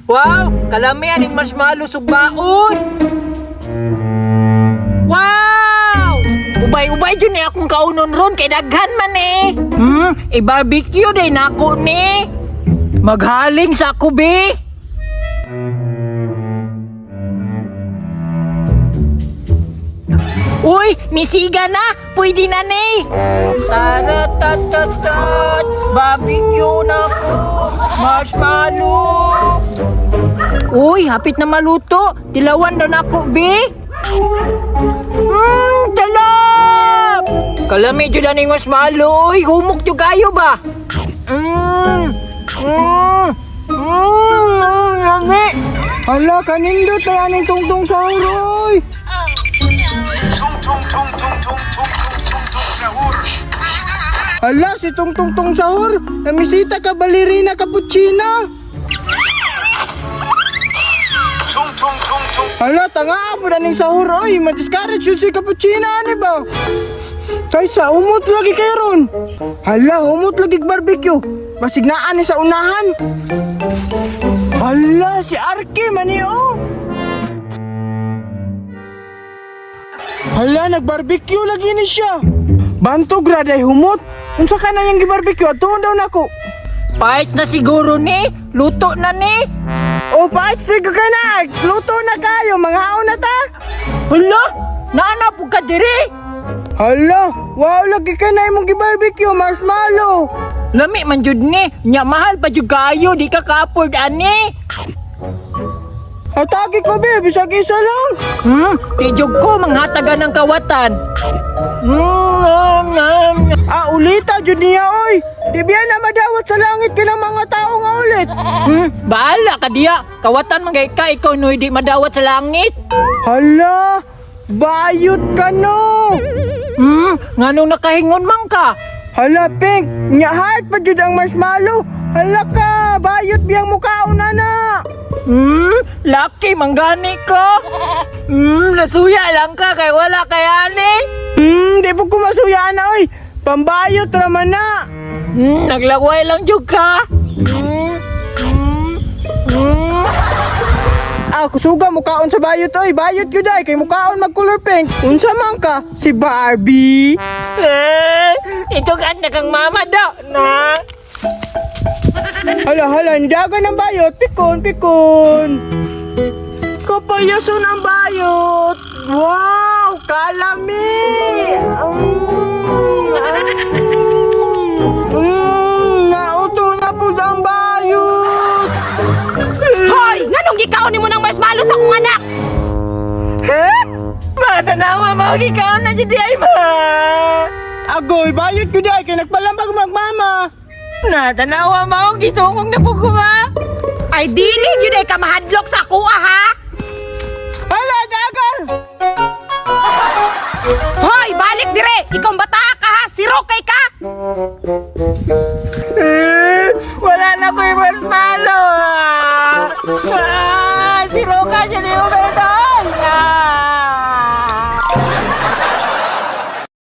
Wow! Kalami aning marshmallow sugbaon! Wow! Ubay-ubay dyan eh akong kaunon ron kay daghan man eh! I-barbecue day na ako ni! Maghaling sa kubi! Uy! Nisiga na! Pwede na ni! Tarat-tat-tat! Barbecue na ko! Marshmallow! Uy! Hapit na maluto! Tilawan daw na ako, be! Talap! Kalami dyan na yung marshmallow! Uy! Humok dyan kayo ba? Lami! Hala, kanindot ay aning tungtong sauroy. Hala, si Tungtong Sahur, namisita ka balerina cappuccina. Hala, tanga po na ning Sahur, oy, madiscourage yun si cappuccina, ani ba? Kaysa, umot lagi kayo ron. Hala, umot lagi barbecue. Basig na ani sa unahan. Hala, si Arky, maniyo. Hala, nagbarbecue lagi ni siya. Bantog raday humot. Unsa ka na yung gibarbecue? Tuon daw nako. Pahit na siguro ni! Luto na ni! O, paas sige ka na. Luto na kayo, manghaon na ta. Hala! Naana po ka diri! Hala, wow, lagi ka na imong gibarbecue, marshmallow. Lami man jud ni! Nya mahal pa jud kayo! Di ka ka-afford ani! Atagi ko, be, bisag isa lang. Tijog ko manghatagan ng kawatan! Ulita, jud niya, oy. Di biya na madawat sa langit ka ng mga tao nga ulit. Bahala ka diya! Kawatan man ka ikaw no di madawat sa langit! Hala, bayot ka no. Nganong nakahingon man ka? Hala, Pink, nya heart pa jud ang marshmallow. Hala ka, bayot biyang mukhaon na. Lucky manggani ko! Nasuya lang ka kay wala kay ani! Di po ko masuya na, oy. Pambayot raman na. Naglagway lang jud ka! Kusuga mukhaon sa bayot, oy. Bayot yun ay, kay mukhaon mag-color pink. Unsa man ka? Si Barbie. Ito ganda kang mama daw na! Hala, ndaga ng bayot. Pikon. Kapayason ang bayot. Wow, kalami. Nauto na po ang bayot. Hoy! Nganong gikaon mo ng marshmallow sa kong anak? Matanawa mo, ikaw na dyan ay ma! Agoy, bayot ko day, kay nagpalambag magmama. Natanawa mo, gitungong na po ko ma! Ay dili yun ay ka mahadlok sa kuha ha? Hala, dagan. Hoy! Balik dire! Ikaw bata ka ha? Sirokay ka? Wala na ko yung marshmallow!